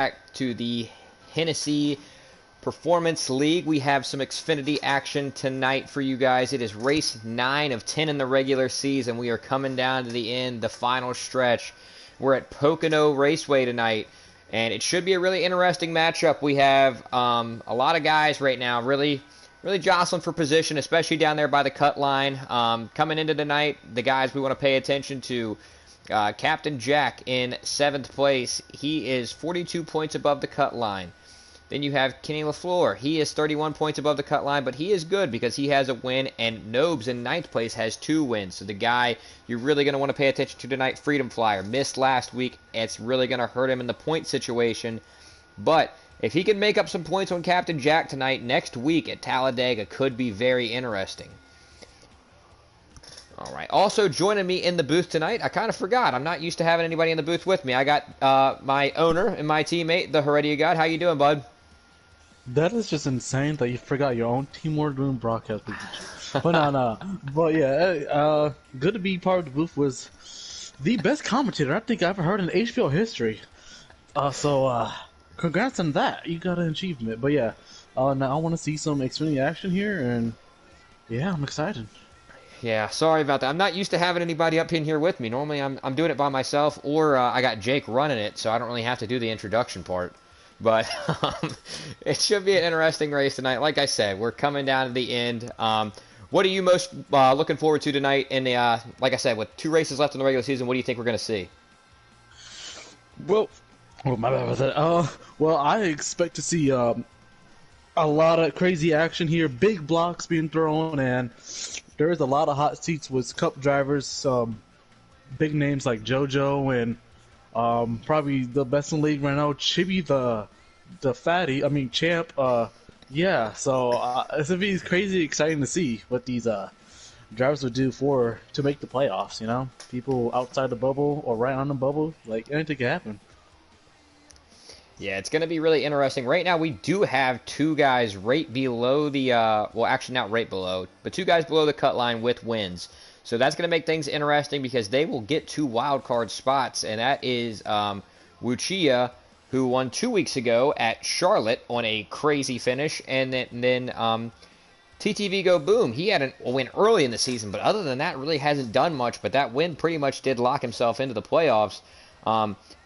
back to the Hennessy Performance League. We have some Xfinity action tonight for you guys. It is race 9 of 10 in the regular season. We are coming down to the end, the final stretch. We're at Pocono Raceway tonight, and it should be a really interesting matchup. We have a lot of guys right now really jostling for position, especially down there by the cut line. Coming into tonight, the guys we want to pay attention to. Captain Jack in 7th place. He is 42 points above the cut line. Then you have Kenny LaFleur. He is 31 points above the cut line, but he is good because he has a win, and Nobes in 9th place has 2 wins. So the guy you're really going to want to pay attention to tonight, Freedom Flyer, missed last week. It's really going to hurt him in the point situation. But if he can make up some points on Captain Jack tonight, next week at Talladega could be very interesting. All right. Also joining me in the booth tonight, I kind of forgot. I'm not used to having anybody in the booth with me. I got my owner and my teammate, the Heredia God. How you doing, bud? That is just insane that you forgot your own teamwork doing broadcast position. But no. But yeah, good to be part of the booth. Was the best commentator I think I've ever heard in HPL history. So congrats on that. You got an achievement. But yeah, now I want to see some Xfinity action here, and yeah, I'm excited. Yeah, sorry about that. I'm not used to having anybody up in here with me. Normally I'm doing it by myself, or I got Jake running it, so I don't really have to do the introduction part. But it should be an interesting race tonight. Like I said, we're coming down to the end. What are you most looking forward to tonight? In the like I said, with 2 races left in the regular season, what do you think we're going to see? Well, my bad about that. Well, I expect to see a lot of crazy action here, big blocks being thrown, and there is a lot of hot seats with Cup drivers, big names like JoJo and probably the best in the league right now, Chibi the fatty. I mean champ. Yeah. So it's gonna be crazy exciting to see what these drivers would do to make the playoffs. You know, people outside the bubble or right on the bubble, like anything can happen. Yeah, it's going to be really interesting. Right now, we do have 2 guys right below the, well, actually not right below, but 2 guys below the cut line with wins. So that's going to make things interesting because they will get 2 wild card spots, and that is Wuchia, who won 2 weeks ago at Charlotte on a crazy finish, and then TTV Go Boom. He had a win early in the season, but other than that, really hasn't done much, but that win pretty much did lock himself into the playoffs.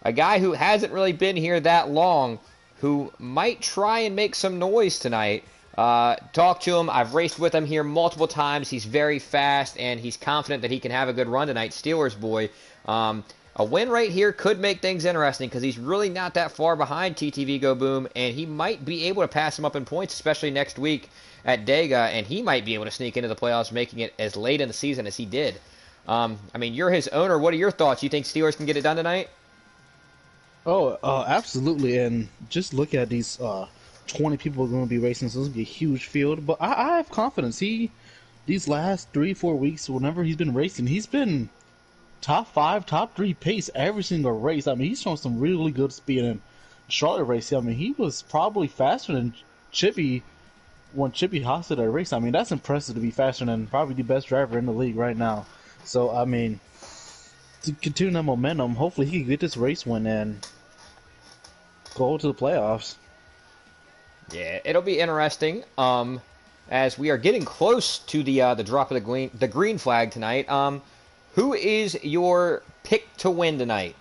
A guy who hasn't really been here that long, who might try and make some noise tonight. Talk to him. I've raced with him here multiple times. He's very fast, and he's confident that he can have a good run tonight. Steelers boy. A win right here could make things interesting because he's really not that far behind TTV Go Boom, and he might be able to pass him up in points, especially next week at Dega, and he might be able to sneak into the playoffs, making it as late in the season as he did. I mean, you're his owner. What are your thoughts? You think Steelers can get it done tonight? Oh, absolutely. And just look at these 20 people are going to be racing, so it's going to be a huge field. But I have confidence. These last 3-4 weeks, whenever he's been racing, he's been top 5, top 3 pace every single race. I mean, he's showing some really good speed in Charlotte race. I mean, he was probably faster than Chippy when Chippy hosted a race. I mean, that's impressive to be faster than probably the best driver in the league right now. So, I mean, to continue that momentum, hopefully he can get this race win and go to the playoffs. Yeah, it'll be interesting. As we are getting close to the drop of the green flag tonight. Who is your pick to win tonight?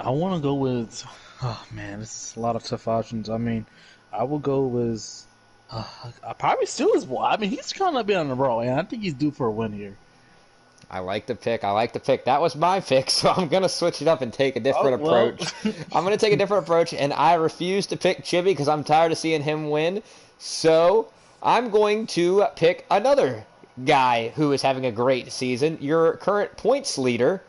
I want to go with. Oh man, this is a lot of tough options. I mean, I will go with. I probably Steelers boy. I mean, he's trying to be on the roll, and I think he's due for a win here. I like the pick. That was my pick, so I'm going to switch it up and take a different approach. I'm going to take a different approach, and I refuse to pick Chibi because I'm tired of seeing him win. So I'm going to pick another guy who is having a great season, your current points leader,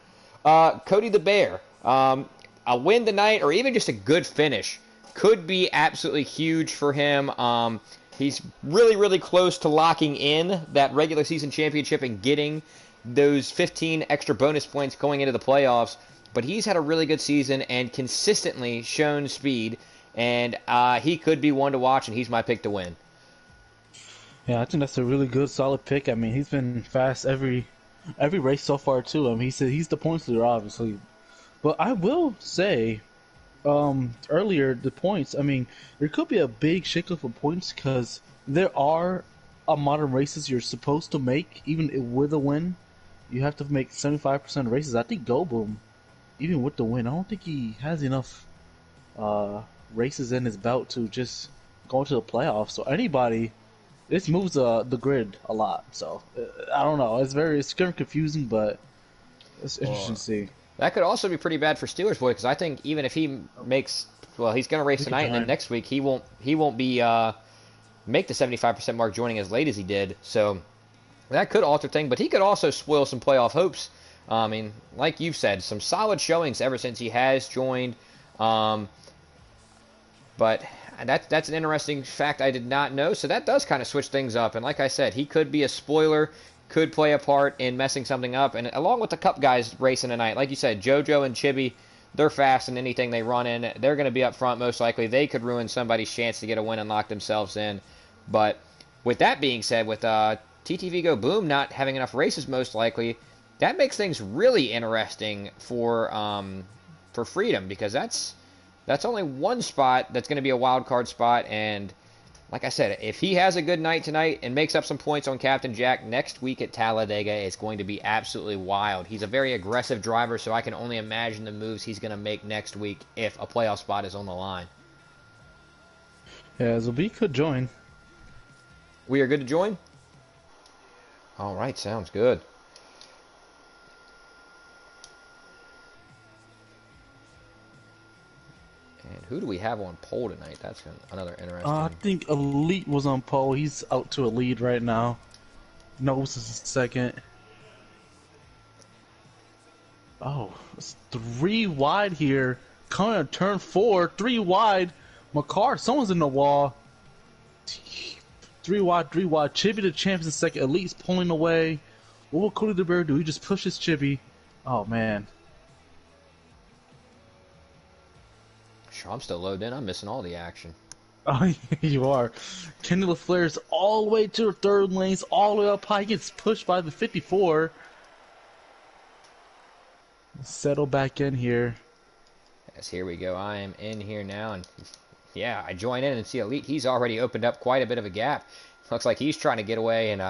Cody the Bear. A win tonight, or even just a good finish, could be absolutely huge for him. He's really close to locking in that regular season championship and getting those 15 extra bonus points going into the playoffs. But he's had a really good season and consistently shown speed, and he could be one to watch, and he's my pick to win. Yeah, I think that's a really good, solid pick. I mean, he's been fast every race so far too. I mean, he's the points leader, obviously. But I will say, earlier the points. I mean, there could be a big shakeup of points because there are a modern races you're supposed to make even with a win. You have to make 75% of races. I think Go Boom, even with the win, I don't think he has enough races in his belt to just go into the playoffs. So anybody, this moves the grid a lot. So I don't know. It's kind of confusing, but it's interesting to see. That could also be pretty bad for Steelers boy because I think even if he makes, well, he's going to race He could tonight and then join. next week he won't be make the 75% mark joining as late as he did. So that could alter things, but he could also spoil some playoff hopes. I mean, like you've said, some solid showings ever since he has joined. But that's an interesting fact I did not know. So that does kind of switch things up. And like I said, he could be a spoiler, could play a part in messing something up. And along with the Cup guys racing tonight, like you said, JoJo and Chibi, they're fast in anything they run in. They're going to be up front most likely. They could ruin somebody's chance to get a win and lock themselves in. But with that being said, with TTV Go Boom not having enough races most likely, that makes things really interesting for Freedom because that's only one spot that's going to be a wild card spot. And like I said, if he has a good night tonight and makes up some points on Captain Jack, next week at Talladega is going to be absolutely wild. He's a very aggressive driver, so I can only imagine the moves he's going to make next week if a playoff spot is on the line. Yeah, Zobie could join. We are good to join? All right, sounds good. And who do we have on pole tonight? That's another interesting. I think Elite was on pole. He's out to a lead right now. Nose is second. Oh, it's 3 wide here. Coming to turn 4, 3 wide. McCarr, someone's in the wall. 3 wide, 3 wide. Chibi the champ in second. Elite's pulling away. What will Cody DeBear do? He just pushes Chibi. Oh, man. Sure, I'm still loaded in. I'm missing all the action. Oh, you are. Kenny LaFleur's all the way to the third lanes, all the way up high. He gets pushed by the 54. Settle back in here. Yes, here we go. I am in here now, and yeah, I join in and see Elite. He's already opened up quite a bit of a gap. Looks like he's trying to get away and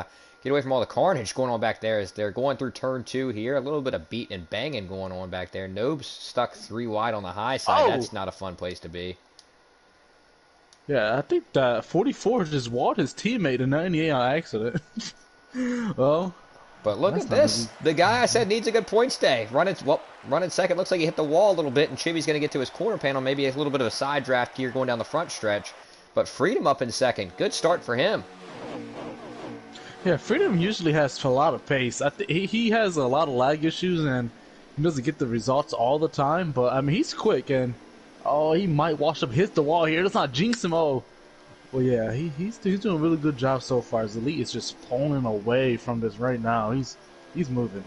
get away from all the carnage going on back there as they're going through turn 2 here. A little bit of beating and banging going on back there. Nobe's stuck 3 wide on the high side. Oh! That's not a fun place to be. Yeah, I think that 44 just walled his teammate in 98 on accident. Well, but look at this. The guy I said needs a good points day. Running second. Looks like he hit the wall a little bit, and Chibi's going to get to his corner panel. Maybe a little bit of a side draft gear going down the front stretch. But Freedom up in second. Good start for him. yeah, Freedom usually has a lot of pace. I think he has a lot of lag issues, and he doesn't get the results all the time. But, I mean, he's quick, and oh, he might wash up, hit the wall here. Let's not jinx him. Oh, well, yeah, he's doing a really good job so far. His Elite is just pulling away from this right now. He's moving.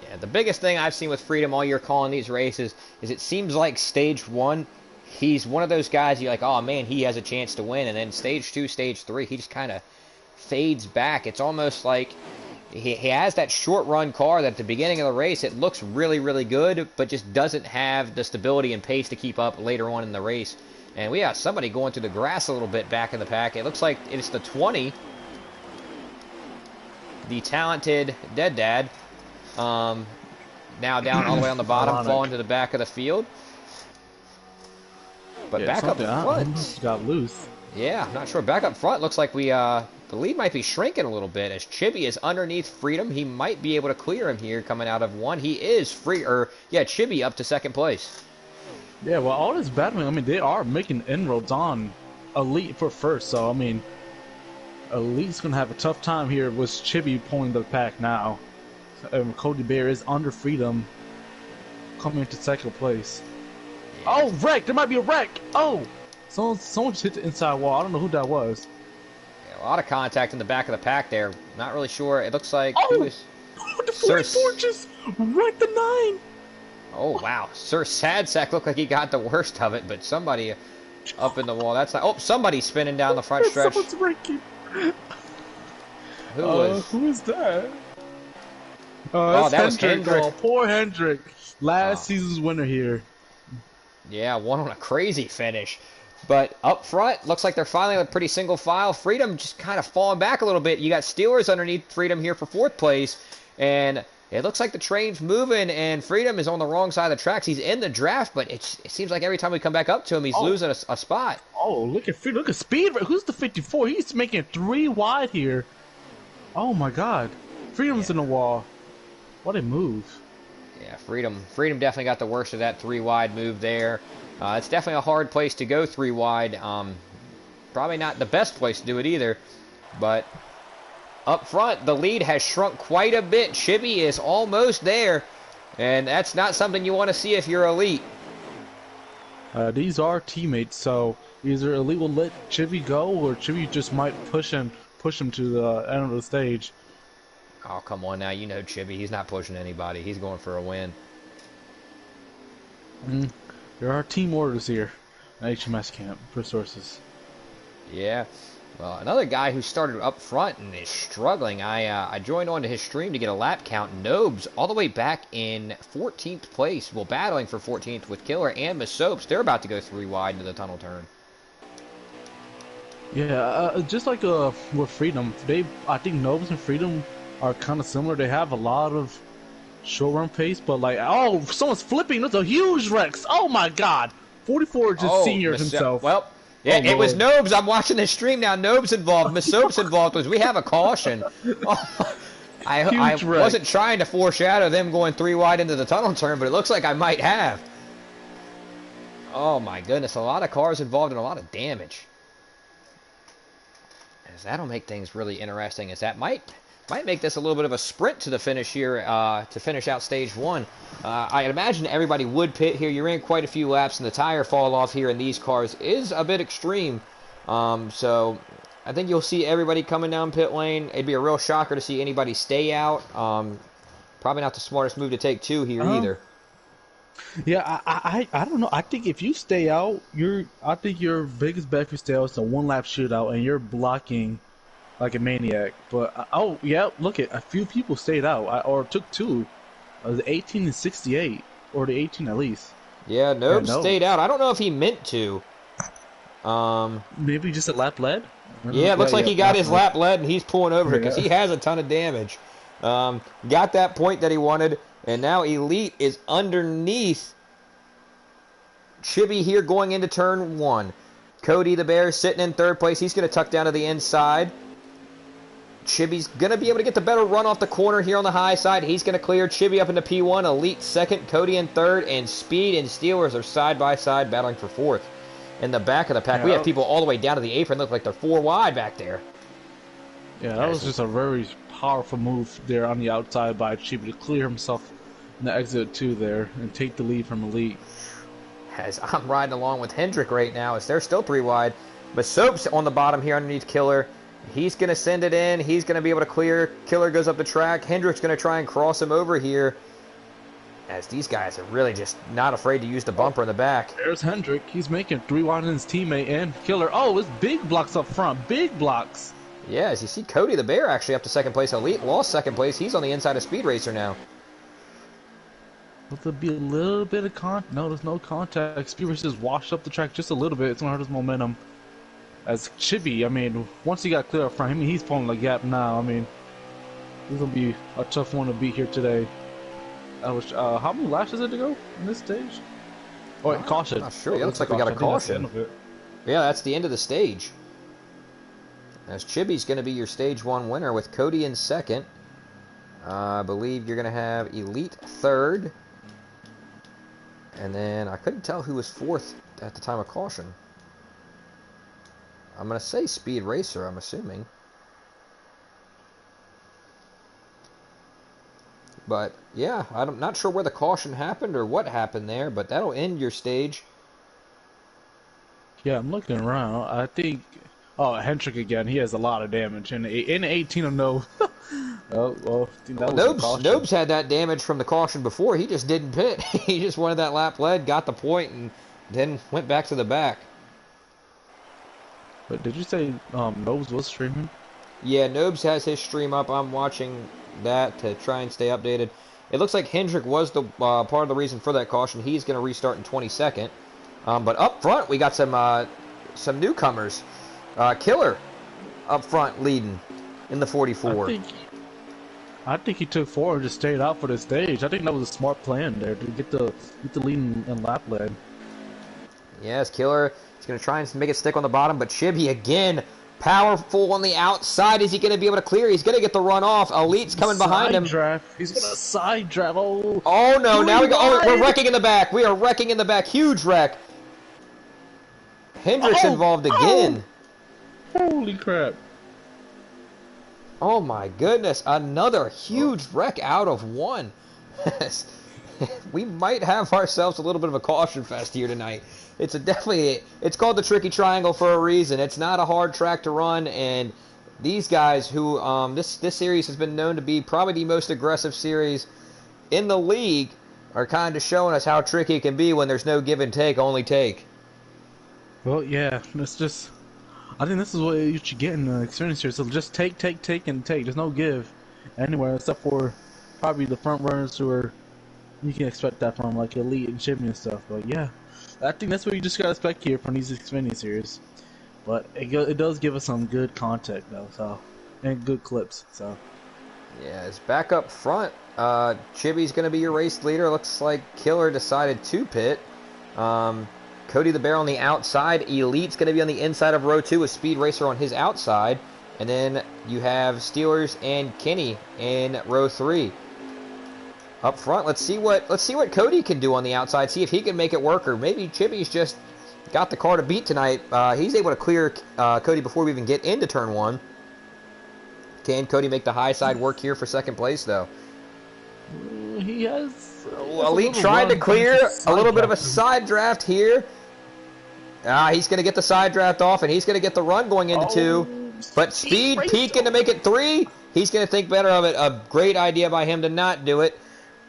Yeah, the biggest thing I've seen with Freedom all year calling these races is it seems like stage 1, he's one of those guys you're like, oh man, he has a chance to win. And then stage 2, stage 3, he just kind of fades back. It's almost like he has that short run car that at the beginning of the race it looks really, really good, but just doesn't have the stability and pace to keep up later on in the race. And we got somebody going through the grass a little bit back in the pack. It looks like it's the 20. The talented Dead Dad. Now down all the way on the bottom, falling to the back of the field. But Yeah, back up something front. got loose. Yeah, I'm not sure. Back up front looks like the lead might be shrinking a little bit as Chibi is underneath Freedom. He might be able to clear him here coming out of 1. He is Chibi up to second place. Yeah, well, all this battling, I mean, they are making inroads on Elite for first, so, I mean, Elite's going to have a tough time here with Chibi pulling the pack now. Cody Bear is under Freedom, coming into second place. Yeah. Oh, wreck! There might be a wreck! Oh! Someone just hit the inside wall. I don't know who that was. Yeah, a lot of contact in the back of the pack there. Not really sure. It looks like... Oh! The 44 just wrecked the 9! Oh, wow. Sir Sadsack looked like he got the worst of it, but somebody up in the wall. That's like... Oh, somebody's spinning down the front stretch. Someone's wrecking. Who was that? Oh, that was Hendrick. Oh, poor Hendrick. Last season's winner here. Yeah, one on a crazy finish. But up front, looks like they're finally a pretty single file. Freedom just kind of falling back a little bit. You got Steelers underneath Freedom here for 4th place. And it looks like the train's moving, and Freedom is on the wrong side of the tracks. He's in the draft, but it seems like every time we come back up to him, he's losing a spot. Oh, look at Freedom. Look at Speed. Who's the 54? He's making it 3 wide here. Oh, my God. Freedom's in the wall. What a move. Yeah, Freedom definitely got the worst of that 3 wide move there. It's definitely a hard place to go 3 wide. Probably not the best place to do it either. But up front, the lead has shrunk quite a bit. Chibi is almost there. And that's not something you want to see if you're elite. These are teammates, so either elite will let Chibi go, or Chibi just might push him to the end of the stage. Oh, come on now. You know Chibi. He's not pushing anybody. He's going for a win. There are team orders here at HMS Camp for sources. Yeah. Well, another guy who started up front and is struggling. I joined onto his stream to get a lap count. Nobes all the way back in 14th place. Well, battling for 14th with Killer and Masopes. They're about to go 3 wide into the tunnel turn. Yeah, just like with Freedom, I think Nobes and Freedom are kind of similar. They have a lot of short run pace, but like, oh, someone's flipping. That's a huge Rex. Oh my God, 44 just senior himself. Well, yeah, it was Nobes. I'm watching the stream now. Nobes involved. Masopes involved. We have a caution. I wasn't trying to foreshadow them going 3 wide into the tunnel turn, but it looks like I might have. Oh my goodness, a lot of cars involved and a lot of damage. As that'll make things really interesting. As that might make this a little bit of a sprint to the finish here, to finish out stage 1. I imagine everybody would pit here. You're in quite a few laps, and the tire fall off here in these cars is a bit extreme. So I think you'll see everybody coming down pit lane. It'd be a real shocker to see anybody stay out. Probably not the smartest move to take two here either. Yeah, I don't know. I think if you stay out, I think your biggest bet if you stay out is a 1-lap shootout, and you're blocking like a maniac. But oh yeah, look at a few people stayed out, or took 2, the 18 and 68, or the 18 at least. Yeah, Nope stayed out. I don't know if he meant to. Maybe just a lap lead. Yeah, it looks like he got his lap lead and he's pulling over because he has a ton of damage. Got that point that he wanted, and now Elite is underneath Chibi here going into turn 1. Cody the Bear sitting in 3rd place. He's going to tuck down to the inside. Chibi's going to be able to get the better run off the corner here on the high side. He's going to clear Chibi up into P1. Elite 2nd, Cody in 3rd, and Speed and Steelers are side by side battling for 4th. In the back of the pack, we have people all the way down to the apron. Look like they're 4 wide back there. Yeah, that was just a very powerful move there on the outside by Chibi to clear himself in the exit 2 there and take the lead from Elite. As I'm riding along with Hendrick right now, as they're still 3 wide. But Soap's on the bottom here underneath Killer. He's going to send it in. He's going to be able to clear. Killer goes up the track. Hendrick's going to try and cross him over here. As these guys are really just not afraid to use the bumper in the back. There's Hendrick. He's making 3 wide in his teammate and Killer. Oh, it's big blocks up front. Big blocks. Yeah, as you see Cody the Bear actually up to 2nd place. Elite lost 2nd place. He's on the inside of Speed Racer now. There'll be a little bit of no, there's no contact. Speed Racer's washed up the track just a little bit. It's going to hurt his momentum. As Chibi, I mean, once he got clear up front, I mean, he's pulling the gap now. I mean, this will be a tough one to beat here today. How many laps is it to go in this stage? Oh, wait, caution. Not sure. It looks like we got a caution. Yeah, that's the end of the stage. As Chibi's going to be your stage 1 winner with Cody in 2nd. I believe you're going to have Elite 3rd. And then I couldn't tell who was 4th at the time of caution. I'm going to say Speed Racer, I'm assuming. But, yeah, I'm not sure where the caution happened or what happened there, but that'll end your stage. Yeah, I'm looking around. I think... Oh, Hendrick again. He has a lot of damage. In 18 of no... oh, well, Nobes had that damage from the caution before. He just didn't pit. He just wanted that lap lead, got the point, and then went back to the back. But did you say Nobes was streaming? Yeah, Nobes has his stream up. I'm watching that to try and stay updated. It looks like Hendrick was the part of the reason for that caution. He's going to restart in 22nd. But up front, we got some newcomers. Killer up front leading in the 44. I think he took 4 and just stayed out for the stage. I think that was a smart plan there to get the lead in lap lead. Yes, Killer is going to try and make it stick on the bottom, but Chibi again, powerful on the outside. Is he going to be able to clear? He's going to get the run off. Elite's coming behind him. Draft. He's going to side draft. Oh no, now we go. Oh, we're wrecking in the back. We are wrecking in the back. Huge wreck. Hendrick's involved again. Holy crap. Oh my goodness, another huge wreck out of 1. We might have ourselves a little bit of a caution fest here tonight. It's called the Tricky Triangle for a reason. It's not a hard track to run, and these guys who, this series has been known to be probably the most aggressive series in the league, are kind of showing us how tricky it can be when there's no give and take, only take. Well, yeah, it's just... I think this is what you should get in the Xfinity series. So just take, and take. There's no give anywhere except for probably the front runners who are... You can expect that from like Elite and Chimney and stuff. But yeah, I think that's what you just gotta expect here from these Xfinity series. But it does give us some good content though, so, and good clips. So yeah, it's back up front. Chibi's gonna be your race leader. Looks like Killer decided to pit. Cody the Bear on the outside. Elite's going to be on the inside of row 2 with Speed Racer on his outside. And then you have Steelers and Kenny in row 3. Up front, let's see what Cody can do on the outside. See if he can make it work, or maybe Chibi's just got the car to beat tonight. He's able to clear Cody before we even get into turn 1. Can Cody make the high side work here for second place, though? He has... Elite tried to clear a little bit of a side draft here. He's going to get the side draft off, and he's going to get the run going into 2. But Speed peeking to make it 3. He's going to think better of it. A great idea by him to not do it.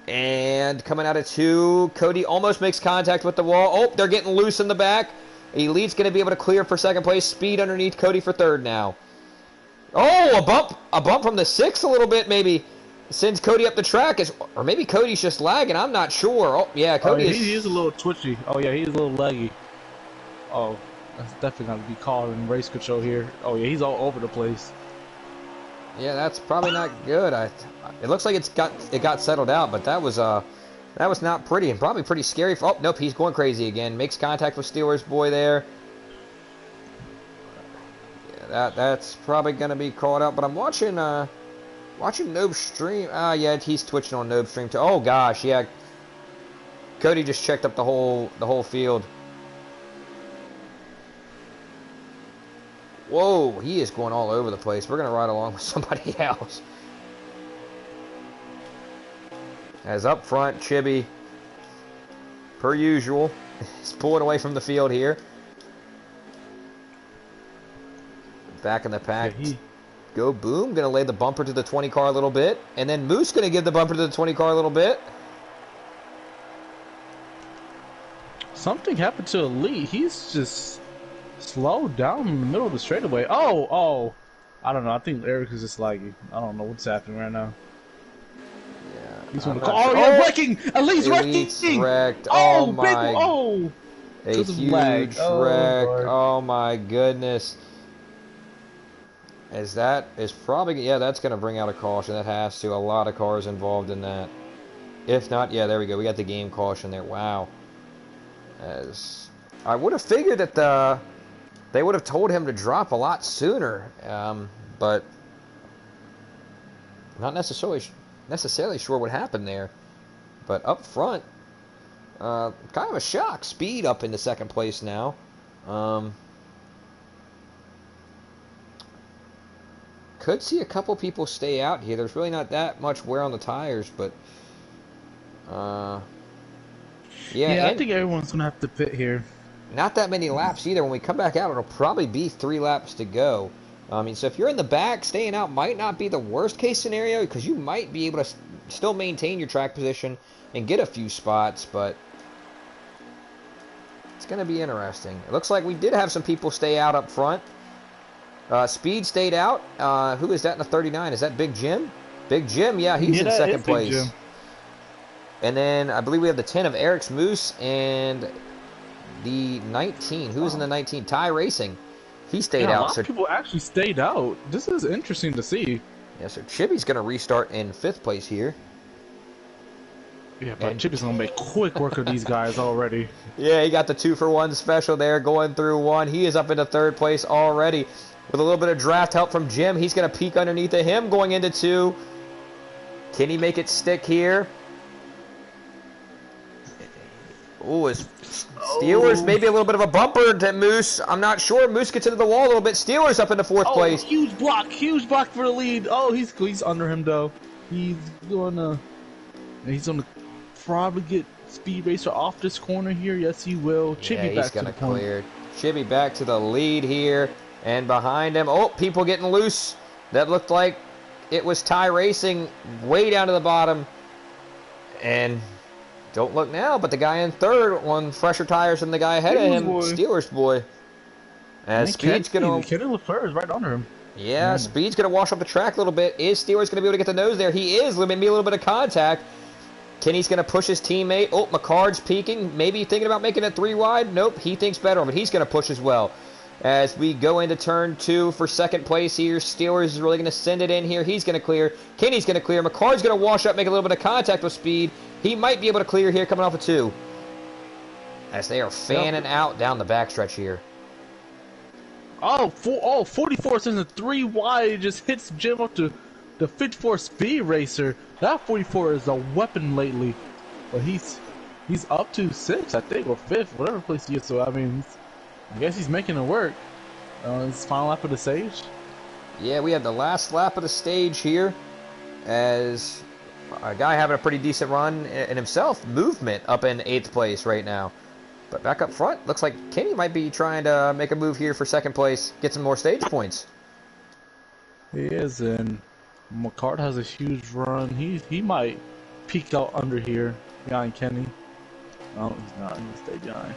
And coming out of 2, Cody almost makes contact with the wall. Oh, they're getting loose in the back. Elite's going to be able to clear for second place. Speed underneath Cody for third now. Oh, a bump from the 6 a little bit maybe. Sends Cody up the track, or maybe Cody's just lagging. I'm not sure. Oh, yeah, Cody he is a little twitchy. Oh, yeah, he's a little laggy. Oh, that's definitely going to be called in race control here. Oh, yeah, he's all over the place. Yeah, that's probably not good. It looks like it got settled out, but that was not pretty and probably pretty scary. Oh, nope, he's going crazy again. Makes contact with Steelers boy there. Yeah, that's probably going to be called out, but I'm watching Noob stream. Yeah, he's twitching on Noob stream too. Oh gosh, yeah. Cody just checked up the whole field. Whoa, he is going all over the place. We're gonna ride along with somebody else. As up front, Chibi, per usual, is pulling away from the field here. Back in the pack. Yeah, Go Boom, going to lay the bumper to the 20 car a little bit. And then Moose going to give the bumper to the 20 car a little bit. Something happened to Elite. He's just slowed down in the middle of the straightaway. Oh. I don't know. I think Eric is just laggy. I don't know what's happening right now. Yeah. He's on the car. Oh, yeah, wrecking! Elite's wrecking! Wrecked. Oh, my. A huge wreck. Oh, my goodness. As that is probably, yeah, that's going to bring out a caution. That has to. A lot of cars involved in that. If not, yeah, there we go. We got the game caution there. Wow. As I would have figured that they would have told him to drop a lot sooner, but not necessarily sure what happened there. But up front, kind of a shock. Speed up into second place now. Could see a couple people stay out here. There's really not that much wear on the tires, but yeah, I think everyone's gonna have to pit here. Not that many laps either. When we come back out, it'll probably be 3 laps to go. I mean, so if you're in the back, staying out might not be the worst case scenario, because you might be able to still maintain your track position and get a few spots, but it's going to be interesting. It looks like we did have some people stay out up front. Speed stayed out. Who is that in the 39? Is that Big Jim? Big Jim, yeah, he's in second place. And then I believe we have the 10 of Eric's Moose and the 19. Who's in the 19? Ty Racing. He stayed out. A lot of people actually stayed out. This is interesting to see. Yeah, so Chibi's going to restart in 5th place here. Yeah, but Chibi's going to make quick work of these guys already. Yeah, he got the 2-for-1 special there going through 1. He is up into 3rd place already. With a little bit of draft help from Jim, he's going to peek underneath of him going into 2. Can he make it stick here? Ooh, is Steelers maybe a little bit of a bumper to Moose. I'm not sure. Moose gets into the wall a little bit. Steelers up into 4th place. Huge block for the lead. Oh, he's under him though. He's gonna probably get Speed Racer off this corner here. Yes, he will. Chibi back to the point. Chibi back to the lead here, and behind him, oh, people getting loose. That looked like it was Ty Racing way down to the bottom, and. Don't look now, but the guy in 3rd on fresher tires than the guy ahead of him, Steelers boy. As Speed's going to... Kenny LaFleur is right under him. Yeah, Speed's going to wash up the track a little bit. Is Steelers going to be able to get the nose there? He is. Maybe a little bit of contact. Kenny's going to push his teammate. Oh, McCard's peeking. Maybe thinking about making it 3 wide. Nope, he thinks better, but he's going to push as well. As we go into turn 2 for 2nd place here, Steelers is really going to send it in here. He's going to clear. Kenny's going to clear. McCard's going to wash up, make a little bit of contact with Speed. He might be able to clear here coming off of 2. As they are fanning out down the backstretch here. 44 sends a 3 wide. Just hits Jim up to the 54 Speed Racer. That 44 is a weapon lately. But he's up to 6, I think, or 5th, whatever place he is. So, I mean, I guess he's making it work. His final lap of the stage. Yeah, we have the last lap of the stage here. As a guy having a pretty decent run in himself. Movement up in 8th place right now. But back up front, looks like Kenny might be trying to make a move here for 2nd place. Get some more stage points. He is, and McCart has a huge run. He might peek out under here behind Kenny. No, he's not. He's stay behind.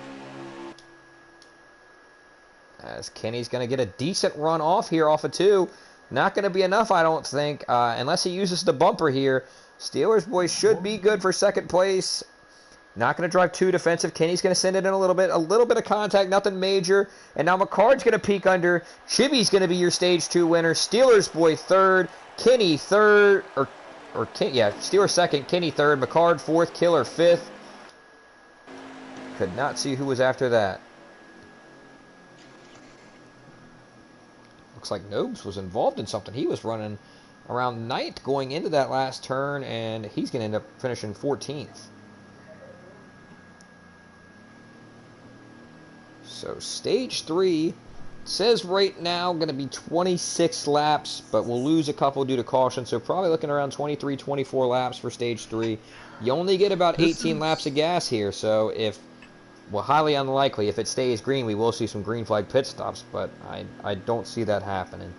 As Kenny's going to get a decent run off here off of 2. Not going to be enough, I don't think, unless he uses the bumper here. Steelers boys should be good for 2nd place. Not going to drive too defensive. Kenny's going to send it in a little bit of contact, nothing major. And now McCard's going to peek under. Chibi's going to be your stage 2 winner. Steelers boy 3rd, Kenny 3rd, Steelers 2nd, Kenny 3rd, McCard 4th, Killer 5th. Could not see who was after that. Looks like Nobes was involved in something. He was running around 9th going into that last turn, and he's going to end up finishing 14th. So stage 3 says right now going to be 26 laps, but we'll lose a couple due to caution, so probably looking around 23, 24 laps for stage 3. You only get about 18 laps of gas here, so highly unlikely. If it stays green, we will see some green flag pit stops, but I don't see that happening.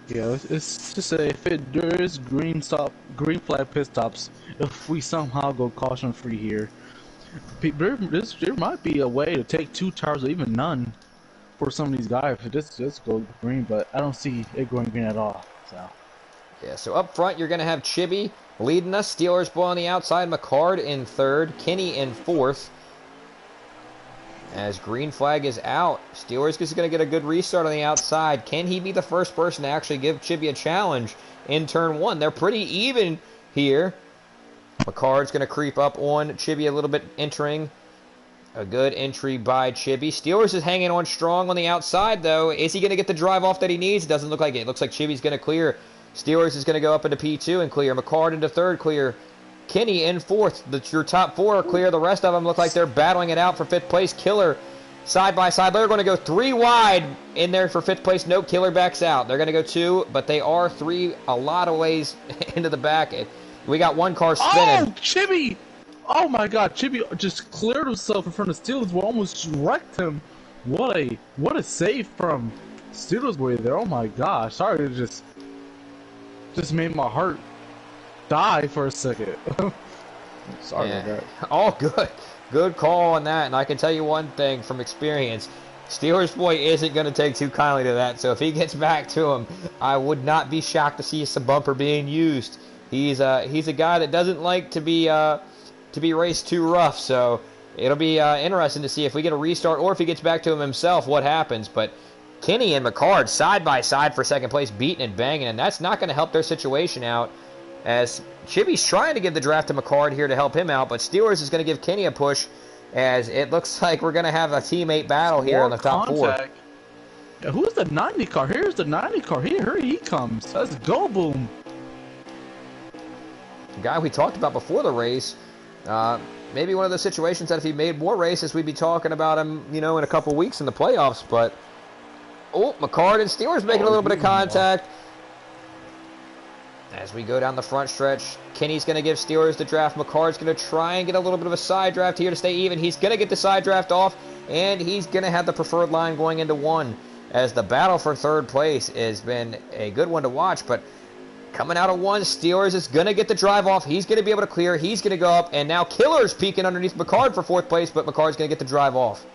Yeah, it's just say if there is green flag pit stops, if we somehow go caution free here, there might be a way to take 2 tires or even none for some of these guys if it just go green, but I don't see it going green at all. So yeah, so up front you're going to have Chibi leading us, Steelers boy on the outside, McCard in 3rd, Kenny in 4th. As green flag is out, Steelers is going to get a good restart on the outside. Can he be the first person to actually give Chibi a challenge in turn 1? They're pretty even here. McCard's going to creep up on Chibi a little bit, entering. A good entry by Chibi. Steelers is hanging on strong on the outside, though. Is he going to get the drive off that he needs? It doesn't look like it. It looks like Chibi's going to clear. Steelers is going to go up into P2 and clear. McCard into 3rd, clear. Kenny in 4th. Your top 4 are clear. The rest of them look like they're battling it out for 5th place. Killer side by side. They're going to go 3 wide in there for 5th place. No, Killer backs out. They're going to go 2, but they are 3 a lot of ways into the back. We got 1 car spinning. Oh, Chibi! Oh my God, Chibi just cleared himself in front of Steelers. We almost wrecked him. What a save from Steelers boy there. Oh my gosh, sorry to just made my heart die for a second. Sorry about that. All good. Good call on that. And I can tell you one thing from experience. Steelers boy isn't going to take too kindly to that. So if he gets back to him, I would not be shocked to see some bumper being used. He's a guy that doesn't like to be to be raced too rough. So it'll be interesting to see if we get a restart or if he gets back to him himself, what happens. But Kenny and McCard side by side for second place, beating and banging, and that's not going to help their situation out, as Chibi's trying to give the draft to McCard here to help him out, but Steelers is going to give Kenny a push, as it looks like we're going to have a teammate battle here in the top four. Yeah, who's the 90 car? Here's the 90 car. Here he comes. Let's go, Boom. The guy we talked about before the race, maybe one of those situations that if he made more races, we'd be talking about him, in a couple weeks in the playoffs, but McCard and Steelers making a little bit of contact. As we go down the front stretch, Kenny's going to give Steelers the draft. McCard's going to try and get a little bit of a side draft here to stay even. He's going to get the side draft off, and he's going to have the preferred line going into one, as the battle for third place has been a good one to watch. But coming out of one, Steelers is going to get the drive off. He's going to be able to clear. He's going to go up, and now Killer's peeking underneath McCard for fourth place, but McCard's going to get the drive off.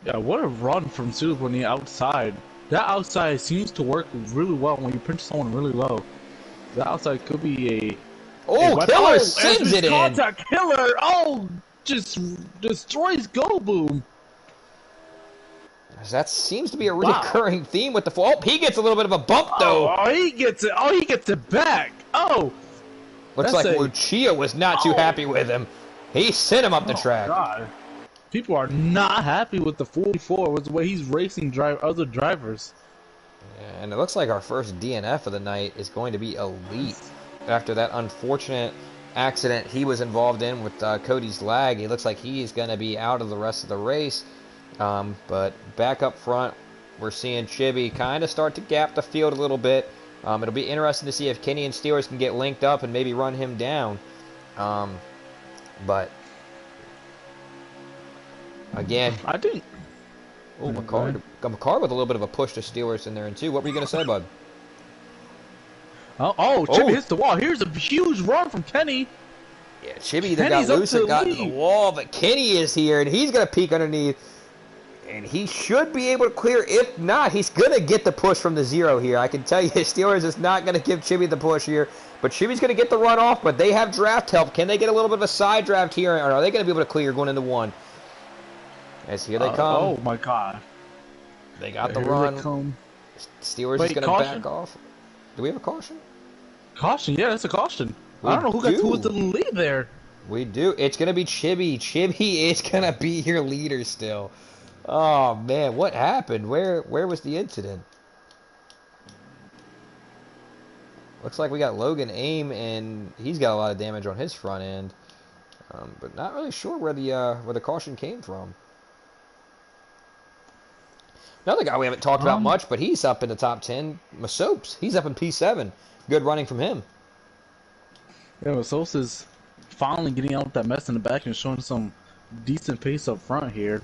Yeah, what a run from Steelers on the outside. That outside seems to work really well when you pinch someone really low. The outside could be Killer sends it in. Contact Killer. Just destroys Go Boom. That seems to be a recurring theme with the he gets a little bit of a bump though. He gets it. He gets it back. Looks like Lucia was not too happy with him. He sent him up the track. God. People are not happy with the 44 with the way he's racing other drivers. And it looks like our first DNF of the night is going to be Elite. After that unfortunate accident he was involved in with Cody's lag, it looks like he is going to be out of the rest of the race. But back up front, we're seeing Chibi kind of start to gap the field a little bit. It'll be interesting to see if Kenny and Steelers can get linked up and maybe run him down. But again, I think. McCard with a little bit of a push to Steelers in there, and two. What were you going to say, bud? Chibi hits the wall. Here's a huge run from Kenny. Yeah, Chibi either got loose and got in the wall, but Kenny is here, and he's going to peek underneath. And he should be able to clear. If not, he's going to get the push from the zero here. I can tell you, Steelers is not going to give Chibi the push here. But Chibi's going to get the run off, but they have draft help. Can they get a little bit of a side draft here, or are they going to be able to clear going into one? As here they come. Oh, my God. They got the run. Steelers is going to back off. Do we have a caution? Caution, yeah, that's a caution. I don't know who was the lead there. We do. It's going to be Chibi. Chibi is going to be your leader still. Oh, man, what happened? Where was the incident? Looks like we got Logan aim, and he's got a lot of damage on his front end. But not really sure where the caution came from. Another guy we haven't talked about much, but he's up in the top 10. Masopes. He's up in P7. Good running from him. Yeah, Masopes is finally getting out that mess in the back and showing some decent pace up front here.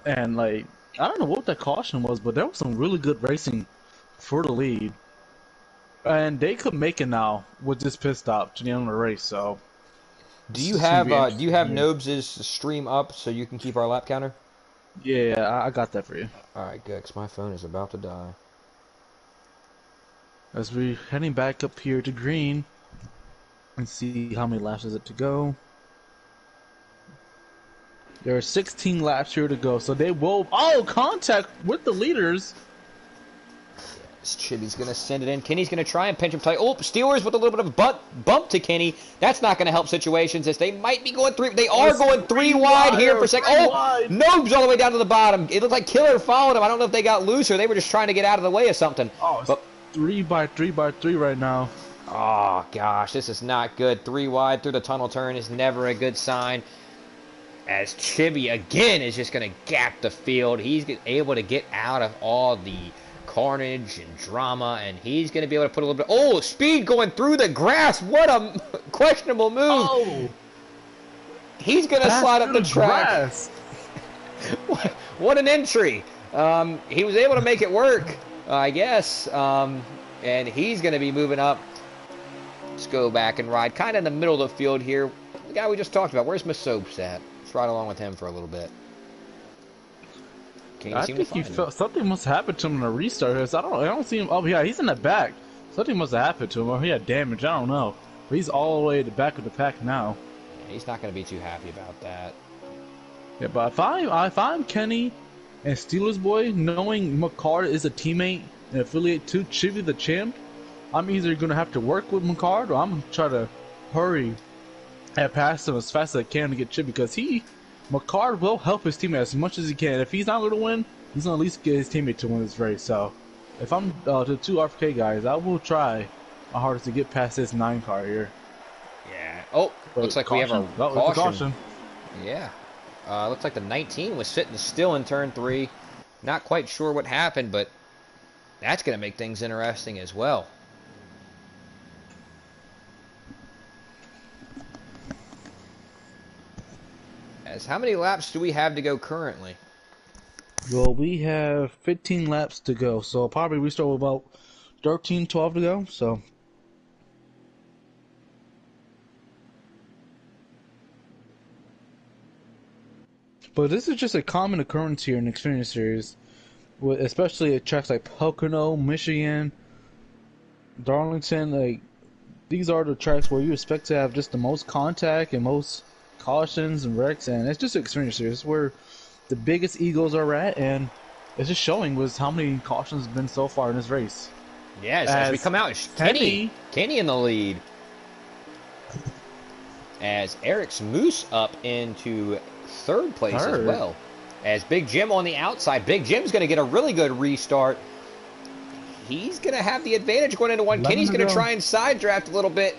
And, I don't know what that caution was, but there was some really good racing for the lead. And they could make it now with this pit stop to the end of the race, so. Do you have Nobes' stream up so you can keep our lap counter? Yeah, I got that for you. Alright, good, because my phone is about to die. As we're heading back up here to green, and see how many laps is it to go. There are 16 laps here to go, so they will... contact with the leaders. Chibi's going to send it in. Kenny's going to try and pinch him tight. Steelers with a little bit of a bump to Kenny. That's not going to help situations, as they might be going three. They are going three wide here for a second. Nobes all the way down to the bottom. It looked like Killer followed him. I don't know if they got loose or they were just trying to get out of the way of something. It's 3 by 3 by 3 right now. Oh, gosh, this is not good. 3 wide through the tunnel turn is never a good sign. As Chibi, again, is just going to gap the field. He's able to get out of all the carnage and drama, and he's going to be able to put a little bit... speed going through the grass. What a questionable move. He's going to slide up the track. What an entry. He was able to make it work, I guess. And he's going to be moving up. Let's go back and ride kind of in the middle of the field here. The guy we just talked about. Where's Masopes at? Let's ride along with him for a little bit. I think he felt something must have happened to him in a restart. I don't see him. Oh yeah, he's in the back. Something must have happened to him, or he had damage. I don't know. But he's all the way at the back of the pack now. He's not going to be too happy about that. Yeah, but if I'm Kenny and Steelers boy, knowing McCart is a teammate and affiliate to Chivy the champ, I'm either gonna have to work with McCart or I'm gonna try to hurry and pass him as fast as I can to get Chivy, because McCart will help his teammate as much as he can. If he's not gonna win, he's gonna at least get his teammate to win this race. So if I'm the two RFK guys, I will try my hardest to get past this 9 car here. Yeah. Oh, But looks like caution. we have a caution. Caution. Yeah. Looks like the 19 was sitting still in turn 3. Not quite sure what happened, but that's going to make things interesting as well. As how many laps do we have to go currently? Well, we have 15 laps to go, so I'll probably restart with about 13, 12 to go. So. But this is just a common occurrence here in the Xfinity Series, especially at tracks like Pocono, Michigan, Darlington. Like, these are the tracks where you expect to have just the most contact and most cautions and wrecks, and it's just an Xfinity Series. It's where the biggest egos are at, and it's just showing with how many cautions have been so far in this race. Yes, as we come out, Kenny in the lead. As Eric's Moose up into third place as well. As Big Jim on the outside. Big Jim's going to get a really good restart. He's going to have the advantage going into 1. Kenny's going to try and side draft a little bit.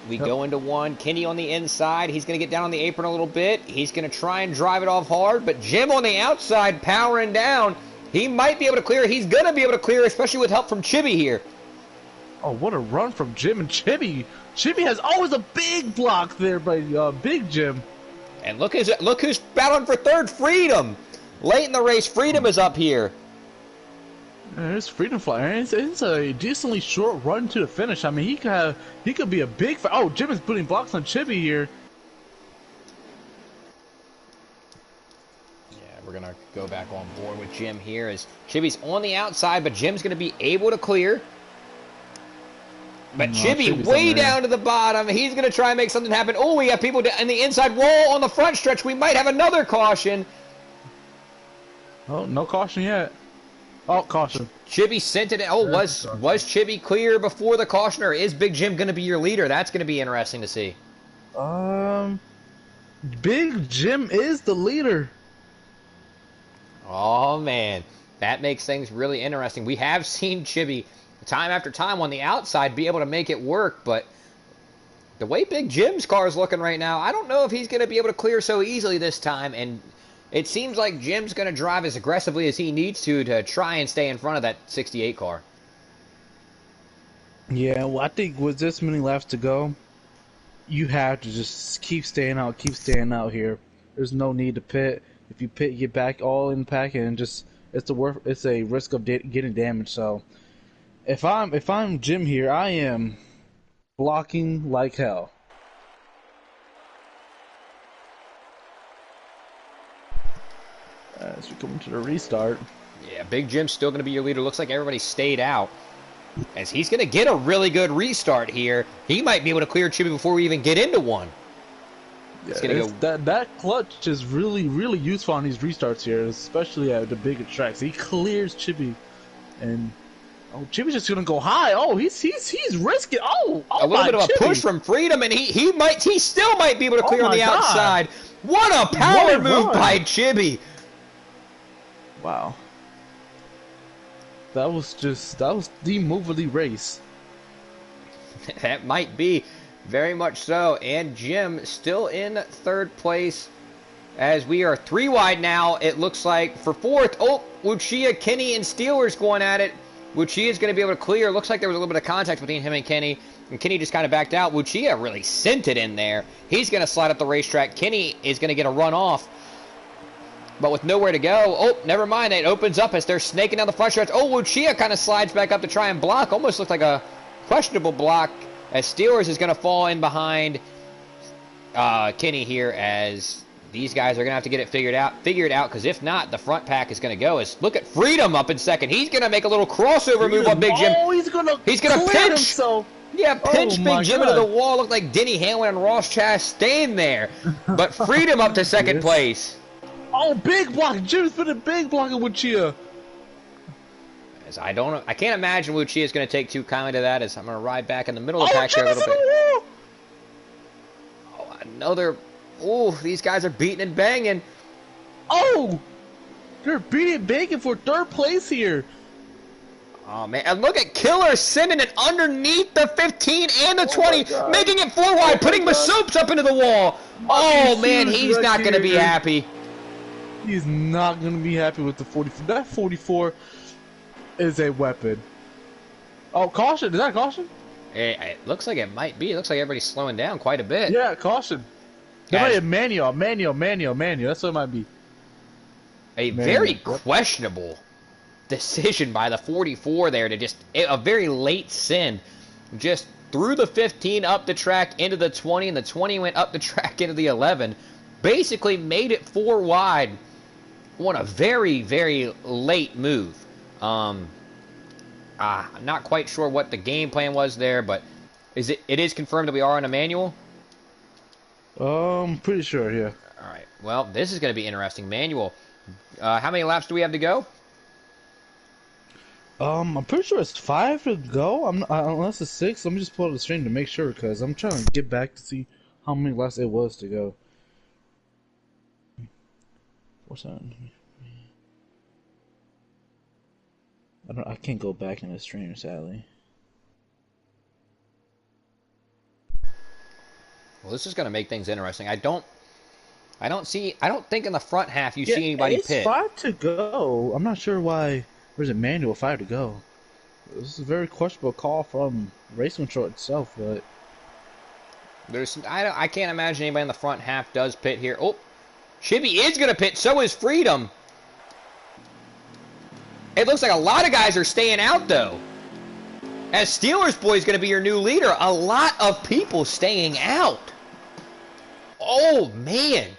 We go into 1. Kenny on the inside. He's going to get down on the apron a little bit. He's going to try and drive it off hard. But Jim on the outside powering down. He might be able to clear. He's going to be able to clear, especially with help from Chibi here. Oh, what a run from Jim and Chibi. Chibi has always a big block there by Big Jim. And look who's battling for third, Freedom. Late in the race, Freedom is up here. There's Freedom flying. It's a decently short run to the finish. I mean, he could be a big. Oh, Jim is putting blocks on Chibi here. Yeah, we're gonna go back on board with Jim here as Chibi's on the outside, but Jim's gonna be able to clear. But Chibi way down to the bottom. He's going to try and make something happen. Oh, we have people in the inside wall on the front stretch. We might have another caution. Oh, no caution yet. Oh, caution. Chibi sent it. Oh, was Chibi clear before the caution, or is Big Jim going to be your leader? That's going to be interesting to see. Big Jim is the leader. Oh, man. That makes things really interesting. We have seen Chibi time after time on the outside be able to make it work, but the way Big Jim's car is looking right now, I don't know if he's going to be able to clear so easily this time, and it seems like Jim's going to drive as aggressively as he needs to try and stay in front of that 68 car. Yeah, well, I think with this many laps to go, you have to just keep staying out here. There's no need to pit. If you pit, you get back all in pack, and just it's a risk of getting damaged. So if I'm Jim here, I am blocking like hell. As we come into the restart. Yeah, Big Jim's still going to be your leader. Looks like everybody stayed out. As he's going to get a really good restart here. He might be able to clear Chibi before we even get into one. Yeah, that clutch is really, really useful on these restarts here, especially at the bigger tracks. He clears Chibi, and Chibi's just gonna go high. Oh, he's risking. Oh, a little bit of a push from Freedom, and he still might be able to clear on the outside. What a power move by Chibi! Wow, that was the move of the race. That might be. Very much so, and Jim still in third place as we are 3 wide now, it looks like, for fourth. Oh, Lucia, Kenny, and Steelers going at it. Lucia is going to be able to clear. Looks like there was a little bit of contact between him and Kenny just kind of backed out. Lucia really sent it in there. He's going to slide up the racetrack. Kenny is going to get a run off, but with nowhere to go. Oh, never mind. It opens up as they're snaking down the front stretch. Oh, Lucia kind of slides back up to try and block. Almost looked like a questionable block, as Steelers is going to fall in behind Kenny here, as these guys are going to have to get it figured out, because if not, the front pack is going to go. Look at Freedom up in second. He's going to make a little crossover move on Big Jim. Oh, he's going to pinch. Himself. Yeah, Oh pinch Big my Jim into the God. wall. Looked like Denny Hamlin and Ross Chastain there. But Freedom up to second Yes. place. Oh, big block. Jim's been a big blocker with Chia. As I can't imagine Lucia is going to take too kindly to that. As I'm going to ride back in the middle of the Oh, pack here a Jimmy's little in bit. the wall. Oh, another. Oh, these guys are beating and banging. Oh, they're beating Bacon for third place here. Oh, man. And look at Killer sending it underneath the 15 and the 20, making it 4 wide, putting masopes up into the wall. Oh, man, he's not going to be happy. He's not going to be happy with the 44. That 44 is a weapon. Oh, caution. Is that a caution? It looks like it might be. It looks like everybody's slowing down quite a bit. Yeah, caution. That might be manual. That's what it might be. A very questionable decision by the 44 there to a very late send. Just threw the 15 up the track into the 20, and the 20 went up the track into the 11. Basically made it 4 wide on a very, very late move. I'm not quite sure what the game plan was there, but it is confirmed that we are on a manual? Pretty sure, yeah. All right. Well, this is going to be interesting. Manual. How many laps do we have to go? I'm pretty sure it's 5 to go. Unless it's 6. Let me just pull up the stream to make sure, because I'm trying to get back to see how many laps it was to go. What's that? I can't go back in the stream, sadly. Well, this is going to make things interesting. I don't think in the front half you see anybody pit. It's 5 to go. I'm not sure why. Where's it manual 5 to go? This is a very questionable call from race control itself, but I can't imagine anybody in the front half does pit here. Oh, Chippy is going to pit. So is Freedom. It looks like a lot of guys are staying out, though. As Steelers Boy is going to be your new leader, a lot of people staying out. Oh, man.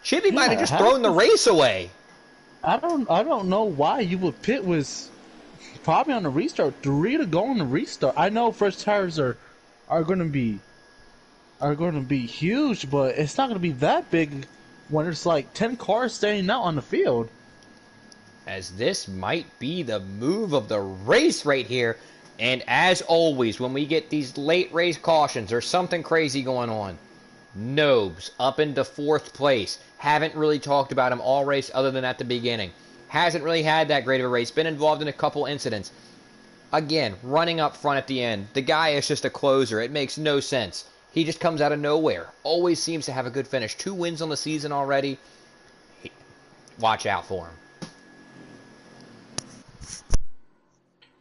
Chippy might have just thrown the race away. I don't know why you would pit was probably on the restart. 3 to go on the restart. I know first tires are going to be huge, but it's not going to be that big when there's like 10 cars staying out on the field. As this might be the move of the race right here. And as always, when we get these late race cautions, there's something crazy going on. Nobes up into 4th place. Haven't really talked about him all race other than at the beginning. Hasn't really had that great of a race. Been involved in a couple incidents. Again, running up front at the end. The guy is just a closer. It makes no sense. He just comes out of nowhere. Always seems to have a good finish. 2 wins on the season already. Watch out for him.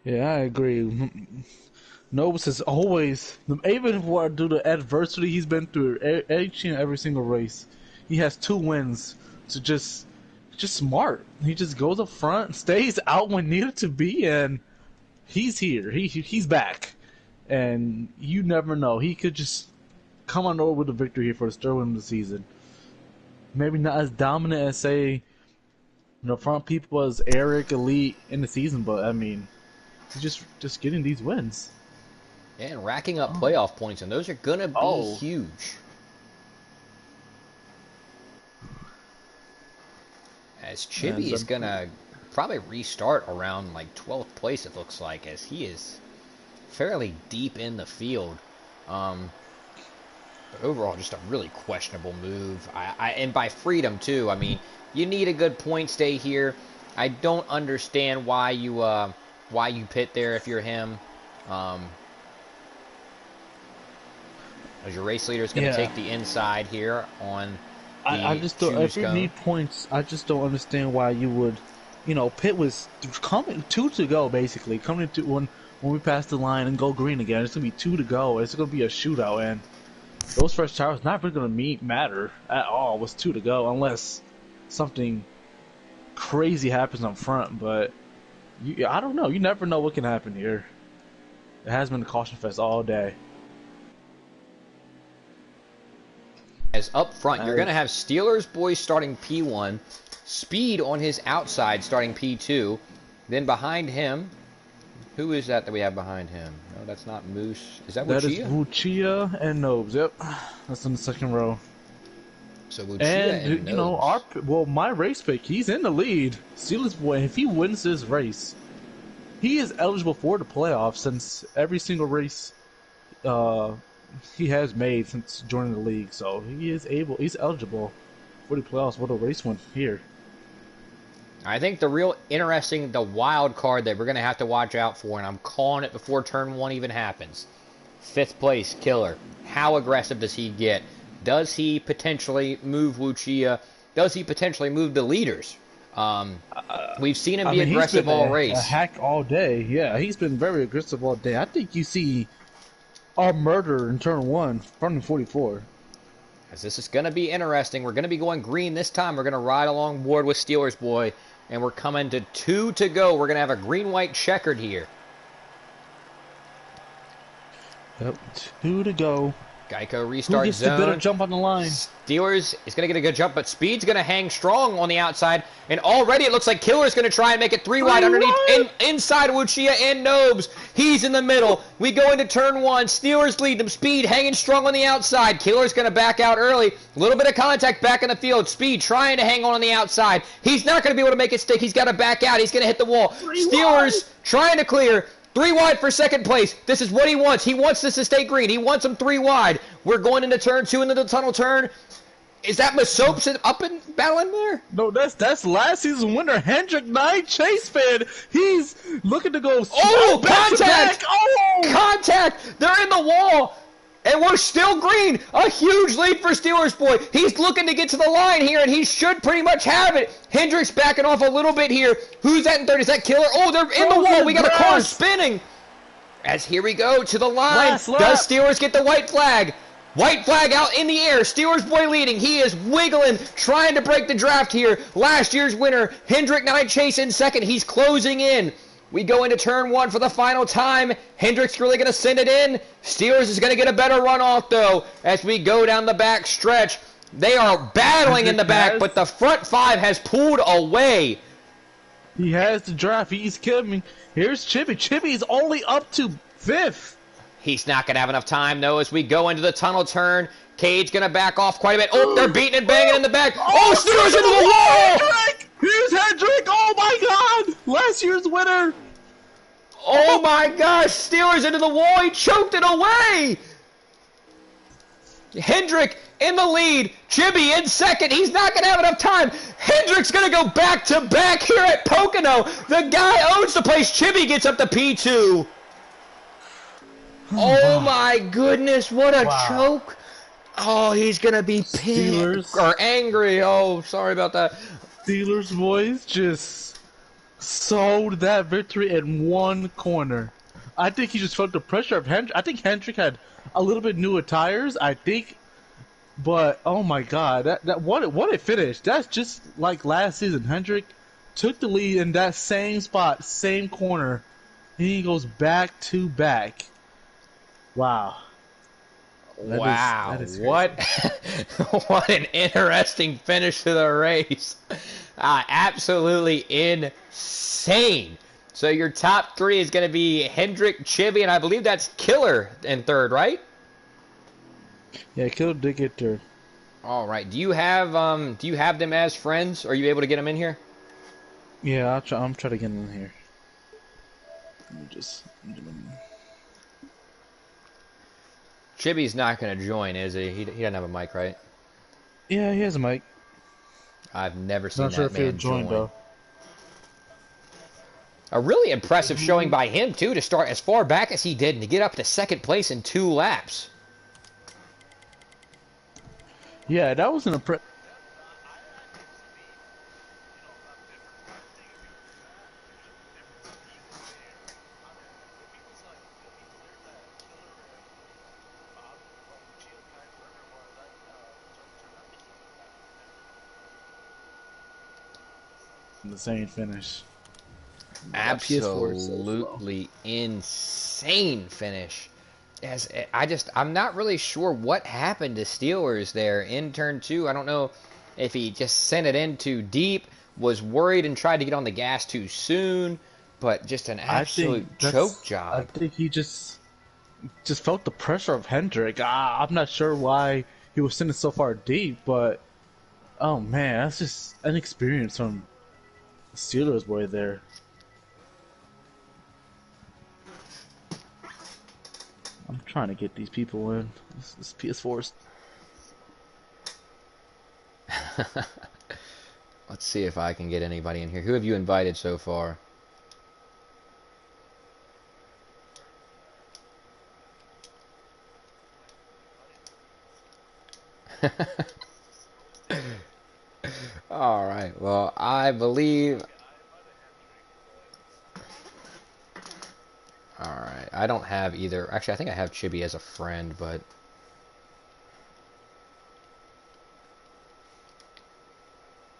Yeah, I agree. Nobis is always, even due to adversity he's been through each and every single race, he has 2 wins. So just smart. He just goes up front, stays out when needed to be, and he's here. He's back, and you never know. He could just come on over with a victory here for the third win of the season. Maybe not as dominant as say, front people as Eric Elite in the season, but I mean, he's just getting these wins. Yeah, and racking up playoff points, and those are going to be huge. As Chippy is going to probably restart around like 12th place, it looks like, as he is fairly deep in the field. But overall, just a really questionable move. And by Freedom, too. I mean, you need a good point stay here. I don't understand why you pit there if you're him. As your race leader is going to take the inside here on the I just don't. If you need points, I just don't understand why you would. Pit was coming 2 to go basically. Coming to when we pass the line and go green again, it's gonna be 2 to go. It's gonna be a shootout, and those first tires not really gonna matter at all. It was 2 to go unless something crazy happens up front. But I don't know. You never know what can happen here. It has been a caution fest all day. As up front, you're going to have Steelers Boy starting P1, Speed on his outside starting P2. Then behind him, Who is that we have behind him? No, that's not Moose. Is that That is Wuchia? Wuchia and Nobes. Yep, that's in the second row. So Wuchia And and you know, Nobes. my race pick, he's in the lead. Steelers boy, if he wins this race, he is eligible for the playoffs since every single race he has made since joining the league. So he's eligible for the playoffs with a race win here. I think the real interesting, the wild card that we're going to have to watch out for, and I'm calling it before turn 1 even happens. 5th place, Killer. How aggressive does he get? Does he potentially move Wuchia? Does he potentially move the leaders? We've seen him be aggressive all race. A hack all day. Yeah, he's been very aggressive all day. I think you see a murder in turn 1, running 44. As this is going to be interesting. We're going to be going green this time. We're going to ride along board with Steelers Boy. And we're coming to 2 to go. We're going to have a green-white checkered here. Yep, 2 to go. Geico restart Who gets zone. the better jump on the line? Steelers is going to get a good jump, but Speed's going to hang strong on the outside. And already it looks like Killer's going to try and make it 3 wide underneath, inside Wuchia and Nobes. He's in the middle. We go into turn 1. Steelers lead them. Speed hanging strong on the outside. Killer's going to back out early. A little bit of contact back in the field. Speed trying to hang on the outside. He's not going to be able to make it stick. He's got to back out. He's going to hit the wall. Steelers trying to clear. 3 wide for second place. This is what he wants. He wants this to stay green. He wants them 3 wide. We're going into turn 2 into the tunnel turn. Is that masopes up and battling there? No, that's last season winner Hendrick 9 Chase fan. He's looking to go. Oh, contact! Oh, contact! They're in the wall. And we're still green. A huge lead for Steelers Boy. He's looking to get to the line here, and he should pretty much have it. Hendrick's backing off a little bit here. Who's that in third? Is that Killer? Oh, they're in the wall. We got a car spinning. As here we go to the line. Does Steelers get the white flag? White flag out in the air. Steelers Boy leading. He is wiggling, trying to break the draft here. Last year's winner, Hendrick 9 Chase in second. He's closing in. We go into turn 1 for the final time. Hendrick's really going to send it in. Steelers is going to get a better run off, though, as we go down the back stretch. They are battling in the back, but the front 5 has pulled away. He has the draft. He's killing me. Here's Chippy. Chippy's only up to 5th. He's not going to have enough time, though, as we go into the tunnel turn. Cage going to back off quite a bit. Oh, they're beating and banging in the back. Oh, Steelers into the wall! Hendrick! Here's Hendrick! Oh, my God! Last year's winner! Oh my gosh, Steelers into the wall. He choked it away. Hendrick in the lead. Chippy in second. He's not going to have enough time. Hendrick's going to go back to back here at Pocono. The guy owns the place. Chippy gets up to P2. Oh my goodness, what a choke. Oh, he's going to be pissed or angry. Oh, sorry about that. Steelers boys just sold that victory in one corner. I think he just felt the pressure of Hendrick. I think Hendrick had a little bit newer tires, I think. But, oh my God, what a finish. That's just like last season. Hendrick took the lead in that same spot, same corner. And he goes back to back. Wow. That is what an interesting finish to the race. Absolutely insane. So your top 3 is going to be Hendrick, Chivy, and I believe that's Killer in third, right? Yeah, Killer did get third. All right. Do you have them as friends? Are you able to get them in here? Yeah, I'm trying to get in here. Let me just. Chibi's not going to join, is he? He doesn't have a mic, right? Yeah, he has a mic. I've never seen Not sure that if he'll man join, though. A really impressive showing by him, too, to start as far back as he did and to get up to second place in 2 laps. Yeah, that was an impressive. The same finish. Absolutely insane finish. As I'm not really sure what happened to Steelers there in turn 2. I don't know if he just sent it in too deep, was worried and tried to get on the gas too soon. but just an I think absolute choke that's. I job. think he just felt the pressure of Hendrick. I'm not sure why he was sitting so far deep, but oh man, that's just an experience from Steelers boy there. I'm trying to get these people in. This PS4's. Let's see if I can get anybody in here. Who have you invited so far? All right. Well, I believe. All right. I don't have either. Actually, I think I have Chibi as a friend, but.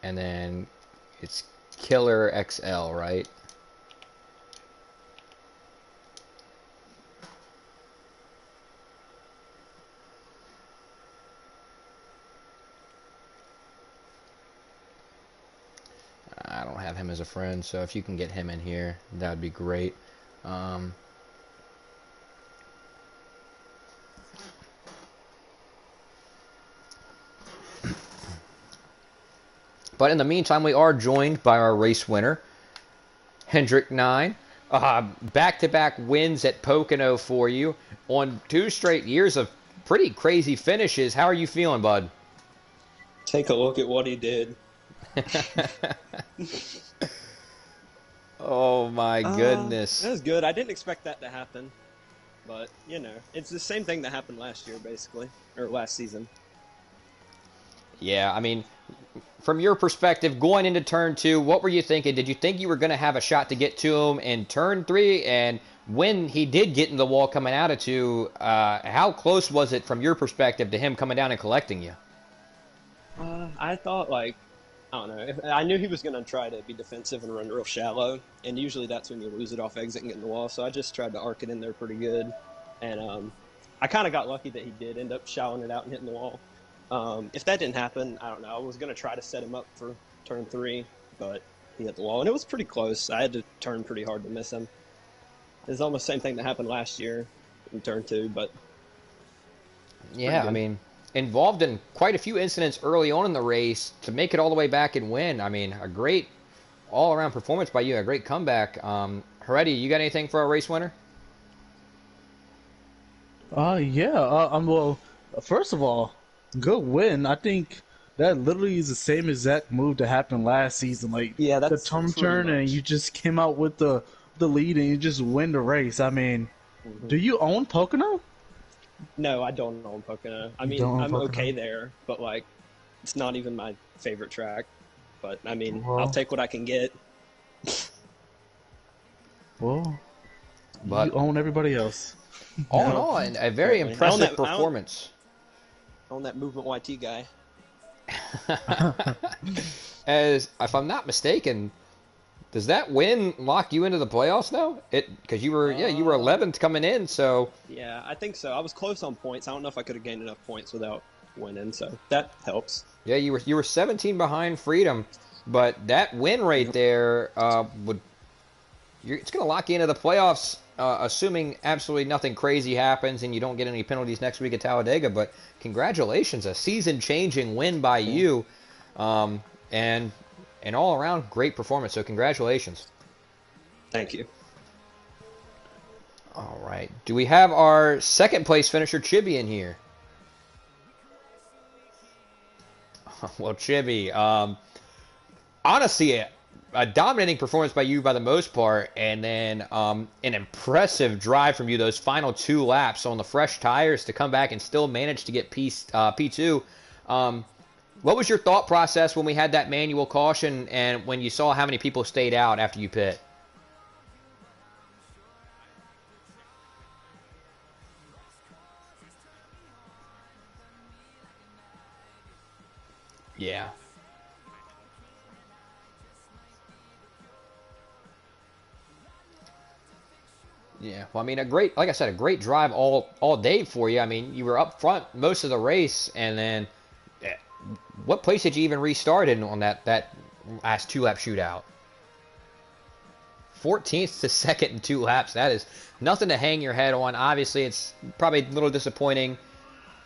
And then it's Killer XL, right? I don't have him as a friend, so if you can get him in here, that would be great. But in the meantime, we are joined by our race winner, Hendrick 9. Back-to-back wins at Pocono for you on 2 straight years of pretty crazy finishes. How are you feeling, bud? Take a look at what he did. Oh, my goodness. That was good. I didn't expect that to happen. But, you know, it's the same thing that happened last year, basically. Or last season. Yeah, I mean, from your perspective, going into turn 2, what were you thinking? Did you think you were going to have a shot to get to him in turn 3? And when he did get in the wall coming out of 2, how close was it from your perspective to him coming down and collecting you? I thought, like, I don't know. I knew he was going to try to be defensive and run real shallow. And usually that's when you lose it off exit and get in the wall. So I just tried to arc it in there pretty good. And I kind of got lucky that he did end up shallowing it out and hitting the wall. If that didn't happen, I don't know. I was going to try to set him up for turn 3, but he hit the wall. And it was pretty close. I had to turn pretty hard to miss him. It's almost the same thing that happened last year in turn 2, but... Yeah, I mean, involved in quite a few incidents early on in the race to make it all the way back and win. I mean, a great all-around performance by you, a great comeback. Heredia, you got anything for our race winner? Well, first of all, good win. I think that literally is the same exact move that happened last season. Like, yeah, the that's turn and you just came out with the lead and you just win the race. I mean, do you own Pocono? No, I don't own Pocono. I mean, I'm okay there, but, like, it's not even my favorite track. But, I mean, I'll take what I can get. Well, you own everybody else. All in all, a very impressive performance. On that Movement YT guy. As, if I'm not mistaken, does that win lock you into the playoffs now? Because you were 11th coming in, so yeah, I think so. I was close on points. I don't know if I could have gained enough points without winning, so that helps. Yeah, you were 17 behind Freedom, but that win rate there it's going to lock you into the playoffs, assuming absolutely nothing crazy happens and you don't get any penalties next week at Talladega. But congratulations, a season-changing win by you, and an all-around great performance. So congratulations. Thank you. All right. Do we have our second place finisher, Chibi, in here? Well, Chibi, honestly, a dominating performance by you by the most part, and then an impressive drive from you those final 2 laps on the fresh tires to come back and still manage to get P2. What was your thought process when we had that manual caution and when you saw how many people stayed out after you pit? Yeah. Yeah, well, I mean, like I said, a great drive all day for you. I mean, you were up front most of the race, and then what place did you even restart in on that last 2-lap shootout? 14th to second in 2 laps. That is nothing to hang your head on. Obviously, it's probably a little disappointing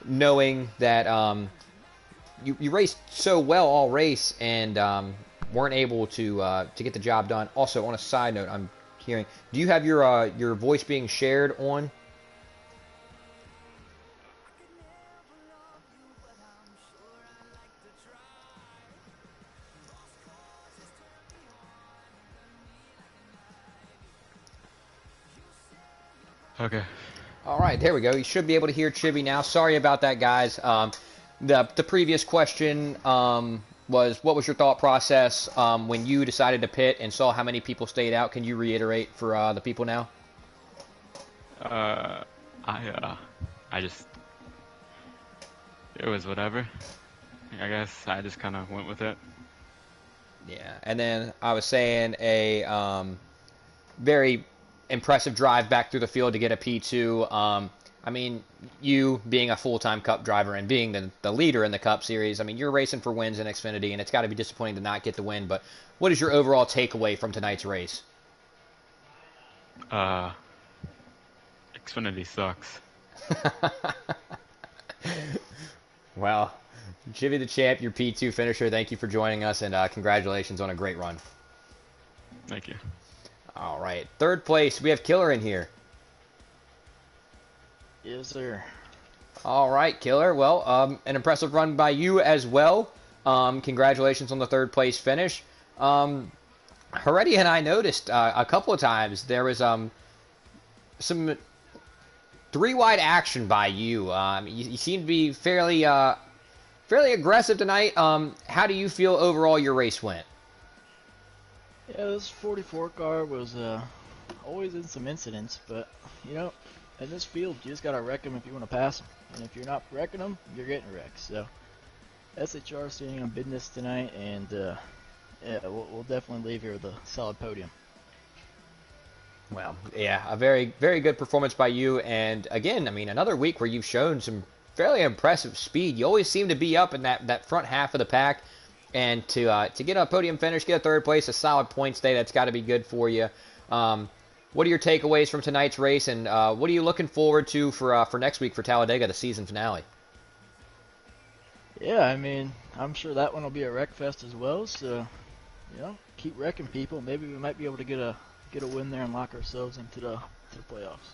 knowing that you raced so well all race and weren't able to get the job done. Also, on a side note, I'm hearing, do you have your voice being shared on? Okay. All right, there we go. You should be able to hear Chibi now. Sorry about that, guys. The previous question was, what was your thought process when you decided to pit and saw how many people stayed out? Can you reiterate for the people now? I just, it was whatever. I guess I just kind of went with it. Yeah, and then I was saying a very impressive drive back through the field to get a P2. I mean, you being a full-time Cup driver and being the leader in the Cup Series, I mean, you're racing for wins in Xfinity, and it's got to be disappointing to not get the win. But what is your overall takeaway from tonight's race? Xfinity sucks. Well, Jimmy the Champ, your P2 finisher, thank you for joining us, and congratulations on a great run. Thank you. All right, third place, we have Killer in here. Yes, sir. All right, Killer. Well, an impressive run by you as well. Congratulations on the third place finish. Heredia and I noticed a couple of times there was some three-wide action by you. You seem to be fairly aggressive tonight. How do you feel overall your race went? Yeah, this 44 car was always in some incidents, but you know, in this field, you just gotta wreck them if you want to pass them, and if you're not wrecking them, you're getting wrecked. So, SHR standing on business tonight, and yeah, we'll definitely leave here with a solid podium. Well, yeah, a very, very good performance by you, and again, I mean, another week where you've shown some fairly impressive speed. You always seem to be up in that front half of the pack. And to get a podium finish, get a third place, a solid points day, that's got to be good for you. What are your takeaways from tonight's race, and what are you looking forward to for next week for Talladega, the season finale? Yeah, I mean, I'm sure that one will be a wreck fest as well. So, you know, keep wrecking people. Maybe we might be able to get a win there and lock ourselves into the playoffs.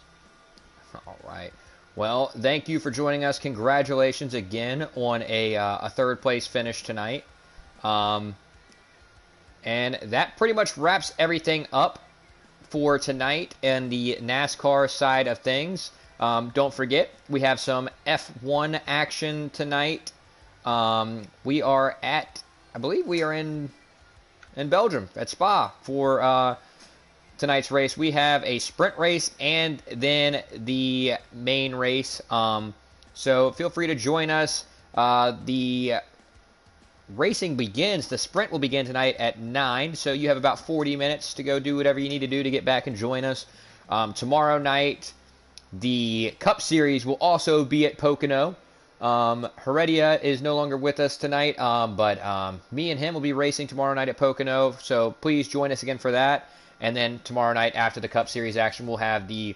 All right. Well, thank you for joining us. Congratulations again on a third place finish tonight. And that pretty much wraps everything up for tonight in the NASCAR side of things. Don't forget, we have some F1 action tonight. We are I believe we are in Belgium, at Spa, for tonight's race. We have a sprint race and then the main race. So feel free to join us. The racing begins. The sprint will begin tonight at 9, so you have about 40 minutes to go do whatever you need to do to get back and join us. Tomorrow night, the Cup Series will also be at Pocono. Heredia is no longer with us tonight, but me and him will be racing tomorrow night at Pocono, so please join us again for that. And then tomorrow night, after the Cup Series action, we'll have the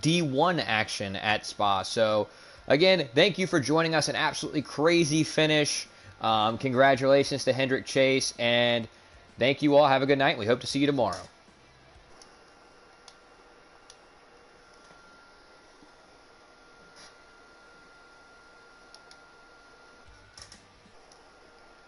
D1 action at Spa. So, again, thank you for joining us. An absolutely crazy finish. Congratulations to Hendrick Chase, and thank you all. Have a good night. We hope to see you tomorrow.